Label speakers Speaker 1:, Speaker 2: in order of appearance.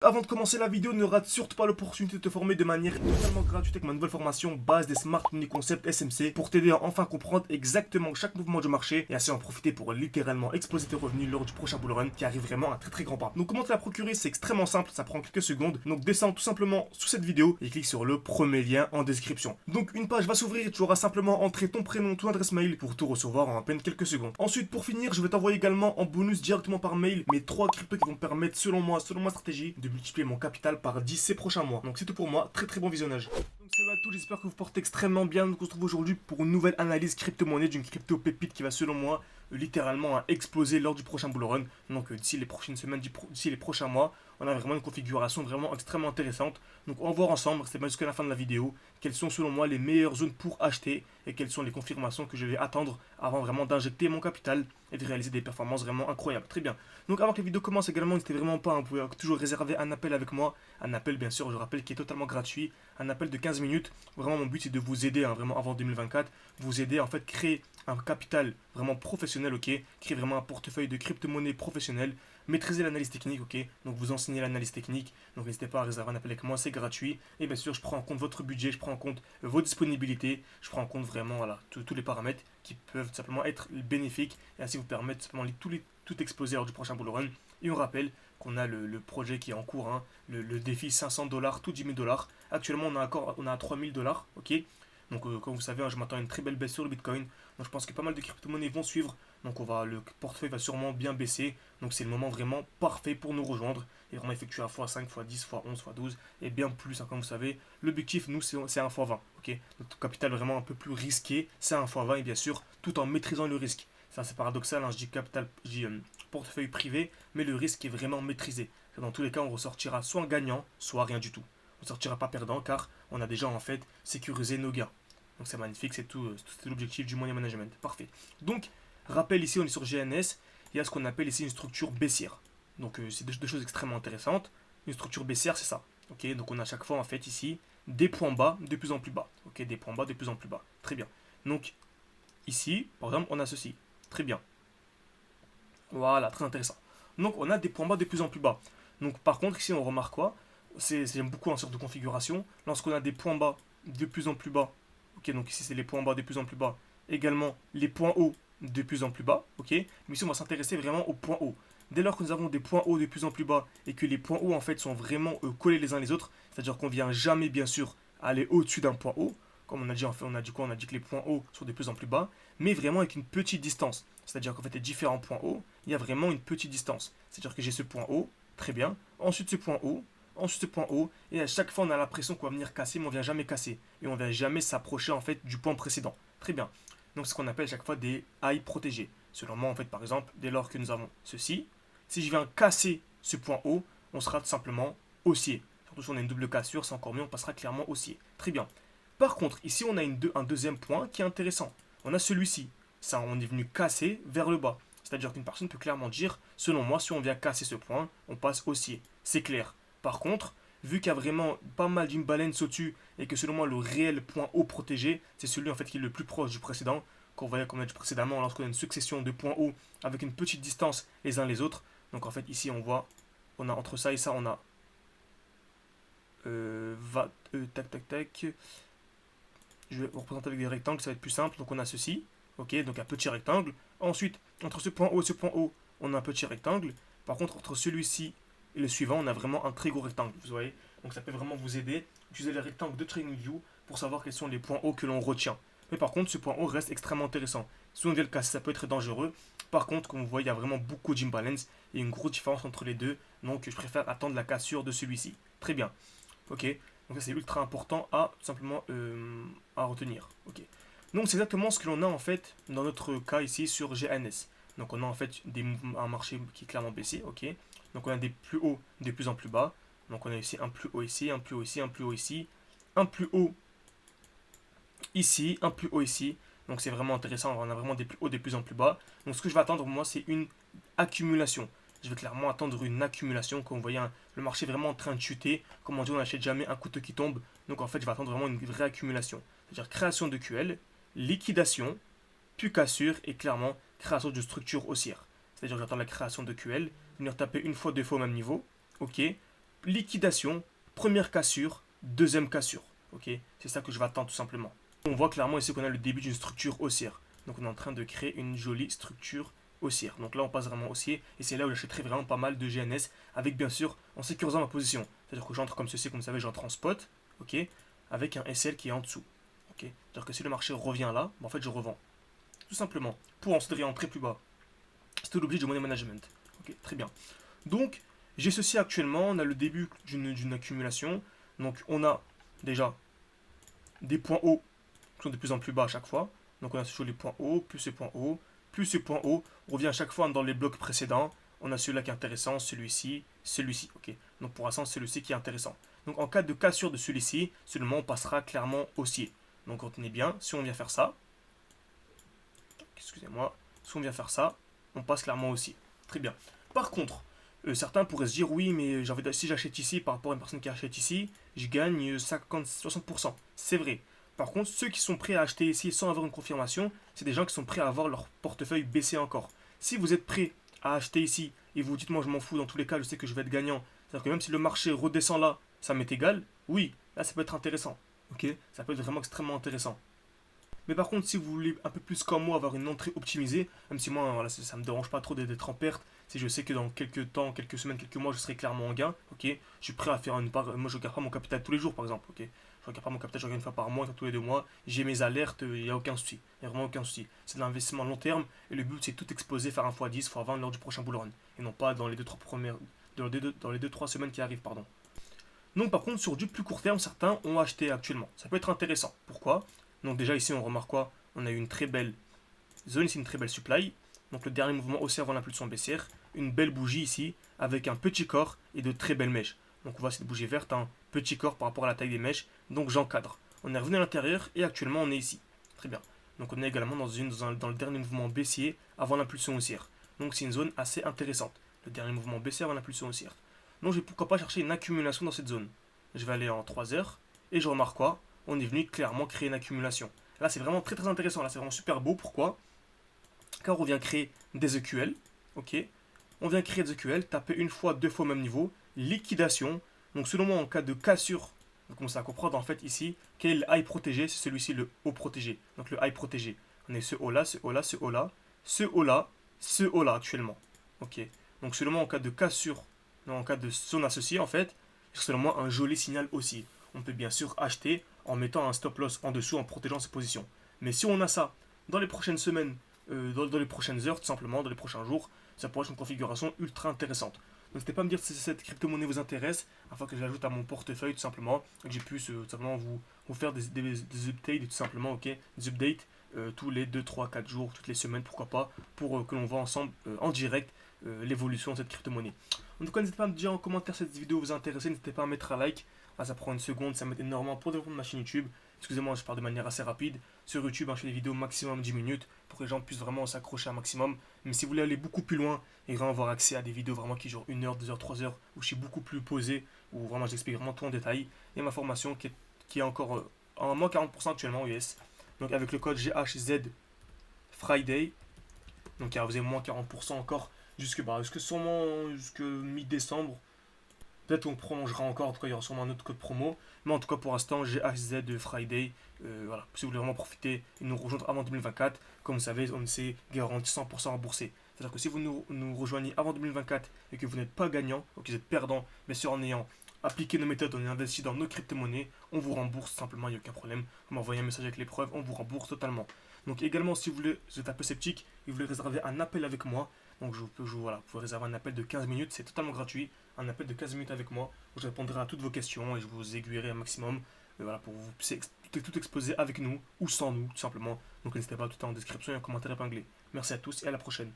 Speaker 1: avant de commencer la vidéo, ne rate surtout pas l'opportunité de te former de manière totalement gratuite avec ma nouvelle formation base des Smart Money Concept SMC pour t'aider à enfin comprendre exactement chaque mouvement du marché et ainsi en profiter pour littéralement exploser tes revenus lors du prochain bull run qui arrive vraiment à très grand pas. Donc comment te la procurer, c'est extrêmement simple, ça prend quelques secondes. Donc descends tout simplement sous cette vidéo et clique sur le premier lien en description. Donc une page va s'ouvrir et tu auras simplement entré ton prénom, ton adresse mail pour tout recevoir en à peine quelques secondes. Ensuite pour finir, je vais t'envoyer également en bonus directement par mail mes 3 cryptos qui vont me permettre selon moi, selon ma stratégie, de multiplier mon capital par 10 ces prochains mois. Donc c'est tout pour moi, très bon visionnage. Donc salut à tous, j'espère que vous portez extrêmement bien. Donc on se retrouve aujourd'hui pour une nouvelle analyse crypto-monnaie d'une crypto pépite qui va selon moi littéralement exploser lors du prochain bull run. Donc d'ici les prochaines semaines, d'ici les prochains mois, on a vraiment une configuration vraiment extrêmement intéressante. Donc on va voir ensemble, c'est bien jusqu'à la fin de la vidéo, quelles sont selon moi les meilleures zones pour acheter et quelles sont les confirmations que je vais attendre avant vraiment d'injecter mon capital et de réaliser des performances vraiment incroyables. Très bien. Donc avant que la vidéo commence également, n'hésitez vraiment pas, vous pouvez toujours réserver un appel avec moi. Un appel bien sûr, je rappelle, qui est totalement gratuit. Un appel de 15 minutes. Vraiment mon but c'est de vous aider, vraiment avant 2024. Vous aider en fait créer un capital vraiment professionnel, ok. Créer vraiment un portefeuille de crypto-monnaie professionnel. Maîtriser l'analyse technique, ok. Donc vous enseignez l'analyse technique. Donc n'hésitez pas à réserver un appel avec moi, c'est gratuit. Et bien sûr, je prends en compte votre budget, je prends en compte vos disponibilités. Je prends en compte vraiment voilà, tous les paramètres qui peuvent simplement être bénéfiques et ainsi vous permettre simplement tout exploser lors du prochain bull run. Et on rappelle qu'on a le projet qui est en cours, hein, le défi 500$, tout 10 000$. Actuellement, on a à 3000$, ok. Donc, comme vous savez, hein, je m'attends à une très belle baisse sur le Bitcoin. Donc, je pense que pas mal de crypto-monnaies vont suivre. Donc, le portefeuille va sûrement bien baisser. Donc, c'est le moment vraiment parfait pour nous rejoindre et vraiment effectuer à x5, x10, x11, x12 et bien plus. Hein, comme vous savez, l'objectif, nous, c'est un x20. Ok. Notre capital vraiment un peu plus risqué, c'est un x20 et bien sûr, tout en maîtrisant le risque. Ça, c'est paradoxal. Hein, je dis capital, je dis portefeuille privé, mais le risque est vraiment maîtrisé. Dans tous les cas, on ressortira soit gagnant, soit rien du tout. On ne sortira pas perdant car on a déjà en fait sécurisé nos gains. Donc c'est magnifique, c'est tout l'objectif du money management. Parfait. Donc, rappel ici, on est sur GNS, il y a ce qu'on appelle ici une structure baissière. Donc c'est deux choses extrêmement intéressantes. Une structure baissière, c'est ça. Ok, donc on a à chaque fois en fait ici des points bas de plus en plus bas. Ok, des points bas de plus en plus bas. Très bien. Donc ici, par exemple, on a ceci. Très bien. Voilà, très intéressant. Donc on a des points bas de plus en plus bas. Donc par contre, ici on remarque quoi? J'aime beaucoup en sorte de configuration. Lorsqu'on a des points bas de plus en plus bas, ok, donc ici c'est les points bas de plus en plus bas, également les points hauts de plus en plus bas, ok, mais ici on va s'intéresser vraiment aux points hauts. Dès lors que nous avons des points hauts de plus en plus bas et que les points hauts en fait sont vraiment collés les uns les autres, c'est-à-dire qu'on vient jamais bien sûr aller au-dessus d'un point haut, comme on a dit en fait, on a dit quoi? On a dit que les points hauts sont de plus en plus bas, mais vraiment avec une petite distance. C'est-à-dire qu'en fait les différents points hauts, il y a vraiment une petite distance. C'est-à-dire que j'ai ce point haut, très bien, ensuite ce point haut, ensuite ce point haut, et à chaque fois on a l'impression qu'on va venir casser, mais on ne vient jamais casser. Et on ne vient jamais s'approcher en fait du point précédent. Très bien. Donc c'est ce qu'on appelle à chaque fois des haies protégées. Selon moi, en fait, par exemple, dès lors que nous avons ceci, si je viens casser ce point haut, on sera tout simplement haussier. Surtout si on a une double cassure, c'est encore mieux, on passera clairement haussier. Très bien. Par contre, ici on a un deuxième point qui est intéressant. On a celui-ci. Ça, on est venu casser vers le bas. C'est-à-dire qu'une personne peut clairement dire, selon moi, si on vient casser ce point, on passe haussier. C'est clair. Par contre, vu qu'il y a vraiment pas mal d'imbalance au-dessus et que selon moi le réel point haut protégé, c'est celui en fait qui est le plus proche du précédent, qu'on voyait comme on a dit précédemment lorsqu'on a une succession de points hauts avec une petite distance les uns les autres. Donc en fait ici on voit, on a entre ça et ça on a tac tac tac. Je vais vous représenter avec des rectangles, ça va être plus simple. Donc on a ceci, ok, donc un petit rectangle. Ensuite, entre ce point haut et ce point haut, on a un petit rectangle. Par contre, entre celui-ci et le suivant, on a vraiment un très gros rectangle, vous voyez. Donc ça peut vraiment vous aider. Utilisez les rectangles de TradingView pour savoir quels sont les points hauts que l'on retient. Mais par contre, ce point haut reste extrêmement intéressant. Si on vient le casser, ça peut être dangereux. Par contre, comme vous voyez, il y a vraiment beaucoup d'imbalance et une grosse différence entre les deux. Donc je préfère attendre la cassure de celui-ci. Très bien. Ok. Donc ça c'est ultra important à simplement à retenir. Ok. Donc c'est exactement ce que l'on a en fait dans notre cas ici sur GNS. Donc on a en fait un marché qui est clairement baissé. Ok. Donc on a des plus hauts de plus en plus bas. Donc on a ici un plus haut ici, un plus haut ici, un plus haut ici, un plus haut ici, un plus haut ici. Donc c'est vraiment intéressant, on a vraiment des plus hauts de plus en plus bas. Donc ce que je vais attendre moi c'est une accumulation. Je vais clairement attendre une accumulation. Comme vous voyez, hein, le marché est vraiment en train de chuter. Comme on dit, on n'achète jamais un couteau qui tombe. Donc en fait je vais attendre vraiment une vraie accumulation. C'est-à-dire création de QL, liquidation, puis cassure et clairement création de structure haussière. C'est-à-dire que j'attends la création de QL, venir taper une fois, deux fois au même niveau. Ok. liquidation, première cassure, deuxième cassure. Ok, c'est ça que je vais attendre tout simplement. On voit clairement ici qu'on a le début d'une structure haussière. Donc on est en train de créer une jolie structure haussière. Donc là on passe vraiment haussier et c'est là où j'achèterai vraiment pas mal de GNS avec bien sûr en sécurisant ma position. C'est-à-dire que j'entre comme ceci, comme vous savez, j'entre en spot, ok, avec un SL qui est en dessous. Ok, c'est-à-dire que si le marché revient là, en fait je revends. Tout simplement. Pour ensuite réentrer plus bas. C'est tout l'objet du money management. Ok, très bien. Donc j'ai ceci actuellement, on a le début d'une accumulation. Donc on a déjà des points hauts qui sont de plus en plus bas à chaque fois. Donc on a sur les points hauts, plus ces points hauts, plus ces points hauts. On revient à chaque fois dans les blocs précédents. On a celui-là qui est intéressant, celui-ci, celui-ci. Ok. Donc pour l'instant, c'est celui-ci qui est intéressant. Donc en cas de cassure de celui-ci, seulement on passera clairement haussier. Donc retenez bien, si on vient faire ça, excusez-moi, si on vient faire ça, on passe clairement haussier. Très bien. Par contre, certains pourraient se dire oui, mais si j'achète ici par rapport à une personne qui achète ici, je gagne 50-60%. C'est vrai. Par contre, ceux qui sont prêts à acheter ici sans avoir une confirmation, c'est des gens qui sont prêts à avoir leur portefeuille baissé encore. Si vous êtes prêt à acheter ici et vous dites moi je m'en fous, dans tous les cas je sais que je vais être gagnant, c'est-à-dire que même si le marché redescend là, ça m'est égal, oui, là ça peut être intéressant. Ok, ça peut être vraiment extrêmement intéressant. Mais par contre, si vous voulez un peu plus comme moi avoir une entrée optimisée, même si moi voilà, ça ne me dérange pas trop d'être en perte, si je sais que dans quelques temps, quelques semaines, quelques mois, je serai clairement en gain, ok, je suis prêt à faire une part. Moi, je ne garde pas mon capital tous les jours, par exemple, ok. Je ne regarde pas mon capital, je regarde une fois par mois, tous les 2 mois, j'ai mes alertes, il n'y a aucun souci. Il n'y a vraiment aucun souci. C'est de l'investissement long terme et le but c'est tout exposer, faire un x10, x20 lors du prochain bull run. Et non pas dans les 2-3 premières. Dans les 2-3 semaines qui arrivent, pardon. Donc par contre, sur du plus court terme, certains ont acheté actuellement. Ça peut être intéressant. Pourquoi? Donc déjà ici, on remarque quoi? On a eu une très belle zone, ici une très belle supply. Donc le dernier mouvement haussier avant l'impulsion baissière. Une belle bougie ici, avec un petit corps et de très belles mèches. Donc on voit cette bougie verte, un petit corps par rapport à la taille des mèches. Donc j'encadre. On est revenu à l'intérieur et actuellement on est ici. Très bien. Donc on est également dans le dernier mouvement baissier avant l'impulsion haussière. Donc c'est une zone assez intéressante. Le dernier mouvement baissier avant l'impulsion haussière. Donc je vais pourquoi pas chercher une accumulation dans cette zone. Je vais aller en 3 heures et je remarque quoi? On est venu clairement créer une accumulation. Là c'est vraiment très très intéressant, là c'est vraiment super beau. Pourquoi? Car on vient créer des EQL. Ok. On vient créer des EQL, taper une fois, deux fois au même niveau, liquidation. Donc selon moi en cas de cassure, vous commencez à comprendre en fait ici quel est le high protégé, c'est celui-ci le haut protégé. Donc le high protégé. On est ce haut là, ce haut là, ce haut là, ce haut là, ce haut là actuellement. Ok. Donc seulement en cas de cassure, en cas de zone associée en fait, c'est seulement un joli signal aussi. On peut bien sûr acheter en mettant un stop loss en dessous en protégeant ses positions. Mais si on a ça dans les prochaines semaines, dans les prochaines heures, tout simplement, dans les prochains jours, ça pourrait être une configuration ultra intéressante. Donc n'hésitez pas à me dire si cette crypto-monnaie vous intéresse, afin que je l'ajoute à mon portefeuille tout simplement, et que j'ai pu tout simplement vous faire des updates, tout simplement, ok, des updates tous les 2, 3, 4 jours, toutes les semaines, pourquoi pas, pour que l'on voit ensemble en direct l'évolution de cette crypto-monnaie. En tout cas, n'hésitez pas à me dire en commentaire si cette vidéo vous intéresse, n'hésitez pas à mettre un like. Ah, ça prend une seconde, ça m'aide énormément pour développer ma chaîne YouTube. Excusez-moi, je parle de manière assez rapide. Sur YouTube, je fais des vidéos maximum 10 minutes pour que les gens puissent vraiment s'accrocher un maximum. Mais si vous voulez aller beaucoup plus loin et vraiment avoir accès à des vidéos vraiment qui durent 1 heure, 2 heures, 3 heures, où je suis beaucoup plus posé, où vraiment j'explique vraiment tout en détail, il y a ma formation qui est encore en moins 40% actuellement US. Donc avec le code GHZ Friday, donc vous avez moins 40% encore jusque sûrement jusque mi-décembre. Peut-être qu'on prolongera encore, en tout cas il y aura sûrement un autre code promo. Mais en tout cas pour l'instant j'ai HZ Friday. Voilà. Si vous voulez vraiment profiter et nous rejoindre avant 2024, comme vous savez, on s'est garanti 100% remboursé. C'est-à-dire que si vous nous rejoignez avant 2024 et que vous n'êtes pas gagnant, ou que vous êtes perdant, mais sur en ayant appliqué nos méthodes, on est investi dans nos crypto-monnaies, on vous rembourse simplement, il n'y a aucun problème. Vous m'envoyez un message avec les preuves, on vous rembourse totalement. Donc également si vous êtes un peu sceptique et vous voulez réserver un appel avec moi, donc voilà, vous pouvez réserver un appel de 15 minutes, c'est totalement gratuit. Un appel de 15 minutes avec moi où je répondrai à toutes vos questions et je vous aiguillerai un maximum voilà, pour que vous puissiez tout exposer avec nous ou sans nous, tout simplement. Donc n'hésitez pas, tout est en description et en commentaire épinglé. Merci à tous et à la prochaine.